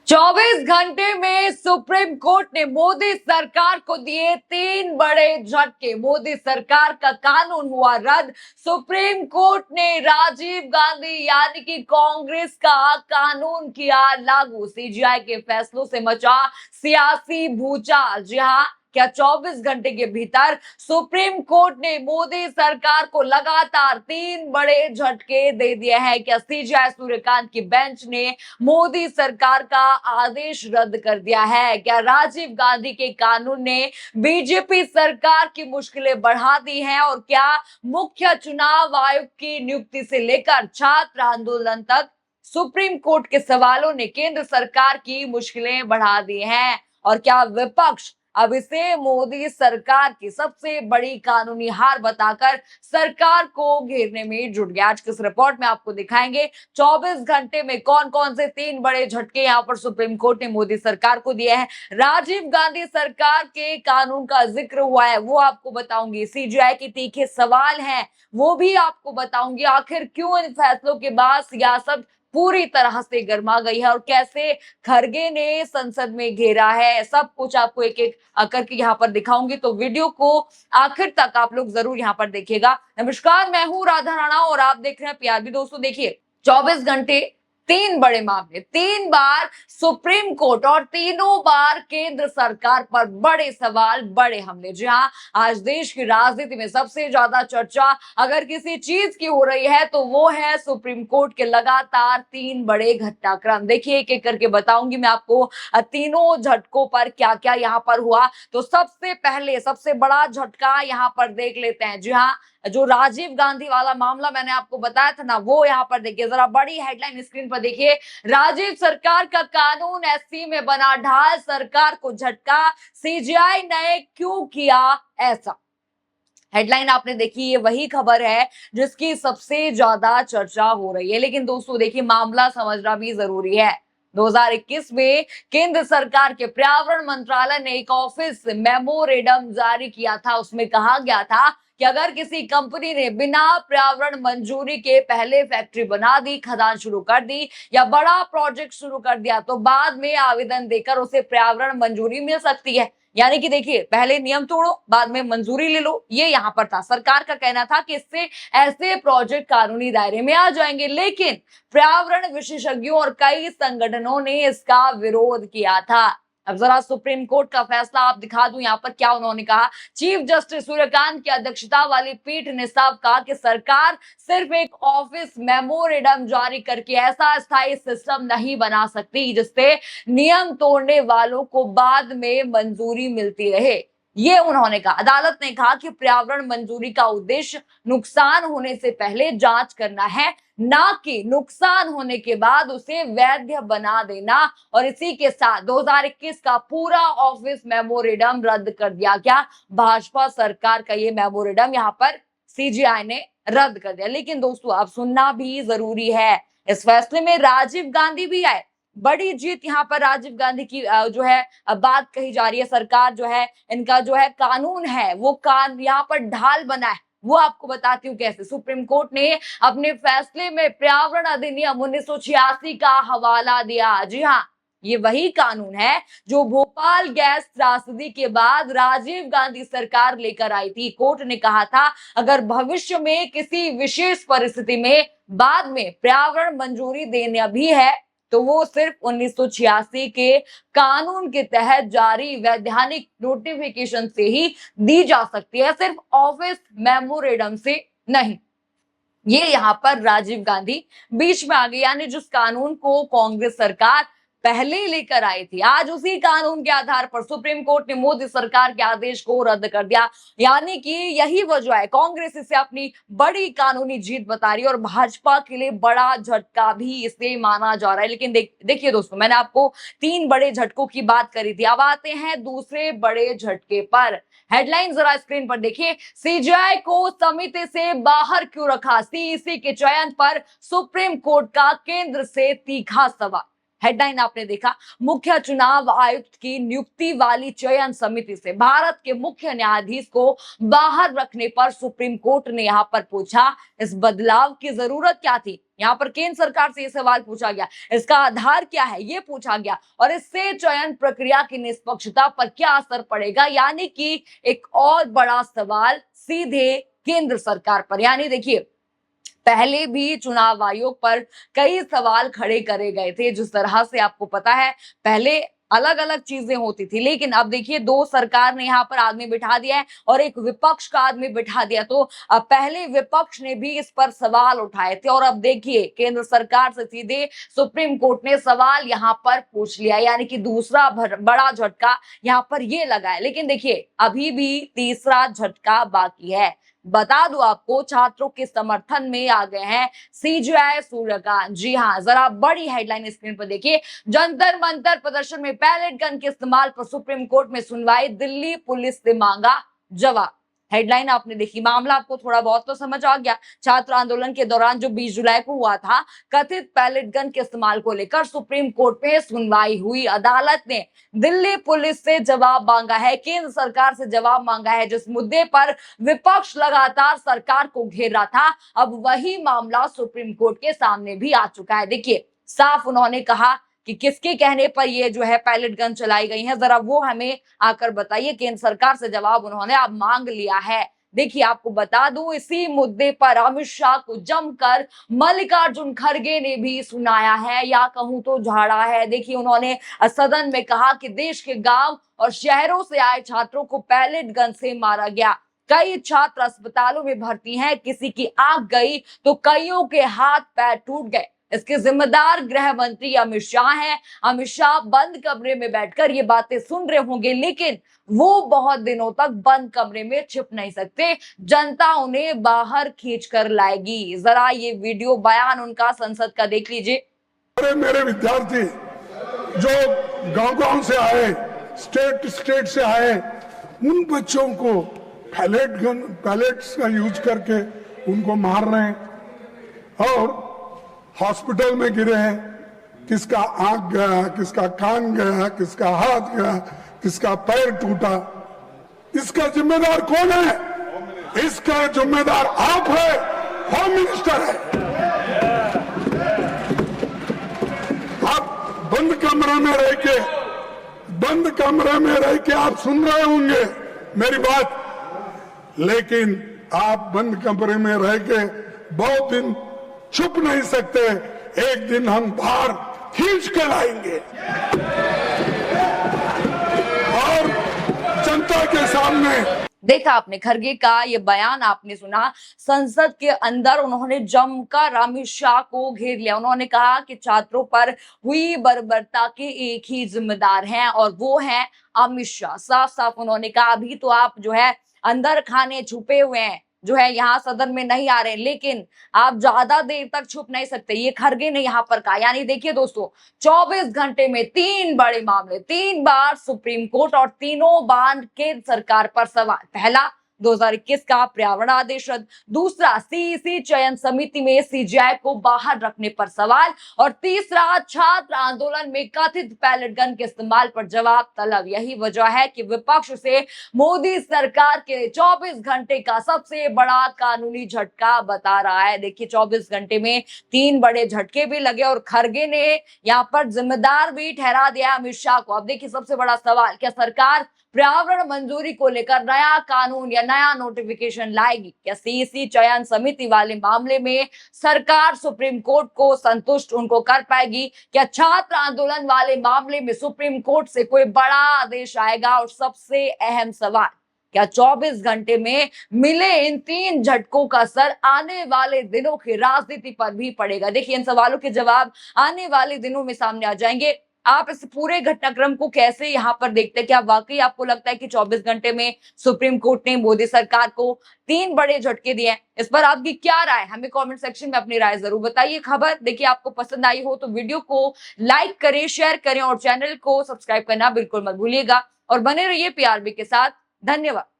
24 घंटे में supreme court ने मोदी सरकार को दिए 3 बड़े झटके। मोदी सरकार का कानून हुआ रद्द। सुप्रीम कोर्ट ने राजीव गांधी यानी कि कांग्रेस का कानून किया लागू। सीजीआई के फैसलों से मचा सियासी भूचाल। जी हां, क्या 24 घंटे के भीतर सुप्रीम कोर्ट ने मोदी सरकार को लगातार 3 बड़े झटके दे दिए हैं। क्या सीजीआई सूर्यकांत की बेंच ने मोदी सरकार का आदेश रद्द कर दिया है? क्या राजीव गांधी के कानून ने बीजेपी सरकार की मुश्किलें बढ़ा दी हैं? और क्या मुख्य चुनाव आयुक्त की नियुक्ति से लेकर छात्र आंदोलन तक सुप्रीम कोर्ट के सवालों ने केंद्र सरकार की मुश्किलें बढ़ा दी हैं? और क्या विपक्ष अब इसे मोदी सरकार की सबसे बड़ी कानूनी हार बताकर सरकार को घेरने में जुट गया? आज की इस रिपोर्ट में आपको दिखाएंगे 24 घंटे में कौन कौन से 3 बड़े झटके यहां पर सुप्रीम कोर्ट ने मोदी सरकार को दिए हैं। राजीव गांधी सरकार के कानून का जिक्र हुआ है, वो आपको बताऊंगी। सीजीआई के तीखे सवाल हैं, वो भी आपको बताऊंगी। आखिर क्यों इन फैसलों के बाद सियासत पूरी तरह से गर्मा गई है और कैसे खरगे ने संसद में घेरा है, सब कुछ आपको एक एक करके यहाँ पर दिखाऊंगी। तो वीडियो को आखिर तक आप लोग जरूर यहाँ पर देखिएगा। नमस्कार, मैं हूँ राधा राणा और आप देख रहे हैं पीआरबी। दोस्तों देखिए, 24 घंटे 3 बड़े मामले, 3 बार सुप्रीम कोर्ट और तीनों बार केंद्र सरकार पर बड़े सवाल, बड़े हमले। जी हाँ, आज देश की राजनीति में सबसे ज्यादा चर्चा अगर किसी चीज की हो रही है तो वो है सुप्रीम कोर्ट के लगातार 3 बड़े घटनाक्रम। देखिए, एक एक करके बताऊंगी मैं आपको तीनों झटकों पर क्या क्या यहाँ पर हुआ। तो सबसे पहले सबसे बड़ा झटका यहाँ पर देख लेते हैं। जी हाँ, जो राजीव गांधी वाला मामला मैंने आपको बताया था ना, वो यहाँ पर देखिए, जरा बड़ी हेडलाइन स्क्रीन पर देखिए। राजीव सरकार का कानून एससी में बना ढाल, सरकार को झटका, सीजीआई ने क्यों किया ऐसा। हेडलाइन आपने देखी, ये वही खबर है जिसकी सबसे ज्यादा चर्चा हो रही है। लेकिन दोस्तों देखिए, मामला समझना भी जरूरी है। 2021 में केंद्र सरकार के पर्यावरण मंत्रालय ने एक ऑफिस मेमोरेंडम जारी किया था। उसमें कहा गया था कि अगर किसी कंपनी ने बिना पर्यावरण मंजूरी के पहले फैक्ट्री बना दी, खदान शुरू कर दी या बड़ा प्रोजेक्ट शुरू कर दिया तो बाद में आवेदन देकर उसे पर्यावरण मंजूरी मिल सकती है। यानी कि देखिए, पहले नियम तोड़ो, बाद में मंजूरी ले लो, ये यहाँ पर था। सरकार का कहना था कि इससे ऐसे प्रोजेक्ट कानूनी दायरे में आ जाएंगे। लेकिन पर्यावरण विशेषज्ञों और कई संगठनों ने इसका विरोध किया था। अब जरा सुप्रीम कोर्ट का फैसला आप दिखा दूं यहाँ पर क्या उन्होंने कहा। चीफ जस्टिस सूर्यकांत की अध्यक्षता वाली पीठ ने साफ कहा कि सरकार सिर्फ एक ऑफिस मेमोरेंडम जारी करके ऐसा स्थायी सिस्टम नहीं बना सकती जिससे नियम तोड़ने वालों को बाद में मंजूरी मिलती रहे। ये उन्होंने कहा। अदालत ने कहा कि पर्यावरण मंजूरी का उद्देश्य नुकसान होने से पहले जांच करना है, ना कि नुकसान होने के बाद उसे वैध बना देना। और इसी के साथ 2021 का पूरा ऑफिस मेमोरेंडम रद्द कर दिया। क्या भाजपा सरकार का ये मेमोरेंडम यहाँ पर सीजीआई ने रद्द कर दिया। लेकिन दोस्तों, अब सुनना भी जरूरी है, इस फैसले में राजीव गांधी भी आए। बड़ी जीत यहाँ पर राजीव गांधी की जो है बात कही जा रही है। सरकार जो है, इनका जो है कानून है, वो यहाँ पर ढाल बना है। वो आपको बताती हूँ कैसे। सुप्रीम कोर्ट ने अपने फैसले में पर्यावरण अधिनियम 1986 का हवाला दिया। जी हाँ, ये वही कानून है जो भोपाल गैस त्रासदी के बाद राजीव गांधी सरकार लेकर आई थी। कोर्ट ने कहा था, अगर भविष्य में किसी विशेष परिस्थिति में बाद में पर्यावरण मंजूरी देना भी है तो वो सिर्फ 1986 के कानून के तहत जारी वैधानिक नोटिफिकेशन से ही दी जा सकती है, सिर्फ ऑफिस मेमोरेंडम से नहीं। ये यहाँ पर राजीव गांधी बीच में आ गए। यानी जिस कानून को कांग्रेस सरकार पहले लेकर आई थी, आज उसी कानून के आधार पर सुप्रीम कोर्ट ने मोदी सरकार के आदेश को रद्द कर दिया। यानी कि यही वजह है, कांग्रेस इसे अपनी बड़ी कानूनी जीत बता रही है और भाजपा के लिए बड़ा झटका भी इसे माना जा रहा है। लेकिन देखिए दोस्तों, मैंने आपको 3 बड़े झटकों की बात करी थी। अब आते हैं दूसरे बड़े झटके पर। हेडलाइन जरा स्क्रीन पर देखिए। सीजीआई को समिति से बाहर क्यों रखा, सीईसी के चयन पर सुप्रीम कोर्ट का केंद्र से तीखा सवाल। हेडलाइन आपने देखा, मुख्य चुनाव आयुक्त की नियुक्ति वाली चयन समिति से भारत के मुख्य न्यायाधीश को बाहर रखने पर सुप्रीम कोर्ट ने यहां पर पूछा, इस बदलाव की जरूरत क्या थी। यहां पर केंद्र सरकार से यह सवाल पूछा गया, इसका आधार क्या है ये पूछा गया, और इससे चयन प्रक्रिया की निष्पक्षता पर क्या असर पड़ेगा, यानी कि एक और बड़ा सवाल सीधे केंद्र सरकार पर। यानी देखिए, पहले भी चुनाव आयोग पर कई सवाल खड़े करे गए थे। जिस तरह से आपको पता है, पहले अलग अलग चीजें होती थी, लेकिन अब देखिए दो सरकार ने यहाँ पर आदमी बिठा दिया है और एक विपक्ष का आदमी बिठा दिया। तो अब पहले विपक्ष ने भी इस पर सवाल उठाए थे और अब देखिए केंद्र सरकार से सीधे सुप्रीम कोर्ट ने सवाल यहाँ पर पूछ लिया, यानी कि दूसरा बड़ा झटका यहाँ पर ये लगा है। लेकिन देखिए अभी भी तीसरा झटका बाकी है। बता दूं आपको, छात्रों के समर्थन में आ गए हैं सीजेआई सूर्यकांत। जी हाँ, जरा बड़ी हेडलाइन स्क्रीन पर देखिए, जंतर मंतर प्रदर्शन में पैलेट गन के इस्तेमाल पर सुप्रीम कोर्ट में सुनवाई, दिल्ली पुलिस से मांगा जवाब। हेडलाइन आपने देखी, मामला आपको थोड़ा बहुत तो समझ आ गया। छात्र आंदोलन के दौरान जो 20 जुलाई को हुआ था, कथित पैलेट गन के इस्तेमाल को लेकर सुप्रीम कोर्ट में सुनवाई हुई। अदालत ने दिल्ली पुलिस से जवाब मांगा है, केंद्र सरकार से जवाब मांगा है। जिस मुद्दे पर विपक्ष लगातार सरकार को घेर रहा था, अब वही मामला सुप्रीम कोर्ट के सामने भी आ चुका है। देखिए साफ उन्होंने कहा कि किसके कहने पर ये जो है पैलेट गन चलाई गई है, जरा वो हमें आकर बताइए। केंद्र सरकार से जवाब उन्होंने अब मांग लिया है। देखिए आपको बता दूं, इसी मुद्दे पर अमित शाह को जमकर मल्लिकार्जुन खड़गे ने भी सुनाया है, या कहूं तो झाड़ा है। देखिए उन्होंने सदन में कहा कि देश के गांव और शहरों से आए छात्रों को पैलेट गन से मारा गया, कई छात्र अस्पतालों में भर्ती हैं, किसी की आंख गई तो कईयों के हाथ पैर टूट गए। इसके जिम्मेदार गृह मंत्री अमित शाह हैं। अमित शाह बंद कमरे में बैठकर ये बातें सुन रहे होंगे, लेकिन वो बहुत दिनों तक बंद कमरे में छिप नहीं सकते, जनता उन्हें बाहर खींच कर लाएगी। जरा ये वीडियो बयान उनका संसद का देख लीजिए। मेरे विद्यार्थी जो गांव-गांव से आए, स्टेट से आए, उन बच्चों को पैलेट्स का यूज करके उनको मार रहे हैं और हॉस्पिटल में गिरे हैं। किसका आंख गया, किसका कान गया, किसका हाथ गया, किसका पैर टूटा। इसका जिम्मेदार कौन है? इसका जिम्मेदार आप है, होम मिनिस्टर है। आप बंद कमरे में रह के आप सुन रहे होंगे मेरी बात, लेकिन आप बंद कमरे में रह के बहुत दिन छुप नहीं सकते। एक दिन हम बाहर खींच के लाएंगे और जनता के सामने। देखा आपने खड़गे का ये बयान, आपने सुना। संसद के अंदर उन्होंने जमकर अमित शाह को घेर लिया। उन्होंने कहा कि छात्रों पर हुई बर्बरता के एक ही जिम्मेदार हैं और वो है अमित शाह। साफ साफ उन्होंने कहा, अभी तो आप जो है अंदर खाने छुपे हुए हैं, जो है यहाँ सदन में नहीं आ रहे, लेकिन आप ज्यादा देर तक छुप नहीं सकते, ये खड़गे ने यहाँ पर कहा। यानी देखिए दोस्तों, 24 घंटे में 3 बड़े मामले, 3 बार सुप्रीम कोर्ट और तीनों बार केंद्र सरकार पर सवाल। पहला 2021 का पर्यावरण आदेश रद्द, दूसरा सीईसी चयन समिति में सीजेआई को बाहर रखने पर सवाल, और तीसरा छात्र आंदोलन में कथित पैलेट गन के इस्तेमाल पर जवाब तलब। यही वजह है कि विपक्ष से मोदी सरकार के 24 घंटे का सबसे बड़ा कानूनी झटका बता रहा है। देखिए 24 घंटे में 3 बड़े झटके भी लगे और खड़गे ने यहाँ पर जिम्मेदार भी ठहरा दिया अमित शाह को। अब देखिए सबसे बड़ा सवाल, क्या सरकार पर्यावरण मंजूरी को लेकर नया कानून या नया नोटिफिकेशन लाएगी? क्या सीईसी चयन समिति वाले मामले में सरकार सुप्रीम कोर्ट को संतुष्ट उनको कर पाएगी? क्या छात्र आंदोलन वाले मामले में सुप्रीम कोर्ट से कोई बड़ा आदेश आएगा? और सबसे अहम सवाल, क्या 24 घंटे में मिले इन 3 झटकों का असर आने वाले दिनों की राजनीति पर भी पड़ेगा? देखिए इन सवालों के जवाब आने वाले दिनों में सामने आ जाएंगे। आप इस पूरे घटनाक्रम को कैसे यहाँ पर देखते हैं? क्या वाकई आपको लगता है कि 24 घंटे में सुप्रीम कोर्ट ने मोदी सरकार को 3 बड़े झटके दिए हैं? इस पर आपकी क्या राय? हमें कमेंट सेक्शन में अपनी राय जरूर बताइए। खबर देखिए आपको पसंद आई हो तो वीडियो को लाइक करें, शेयर करें और चैनल को सब्सक्राइब करना बिल्कुल मत भूलिएगा और बने रहिए पीआरबी के साथ। धन्यवाद।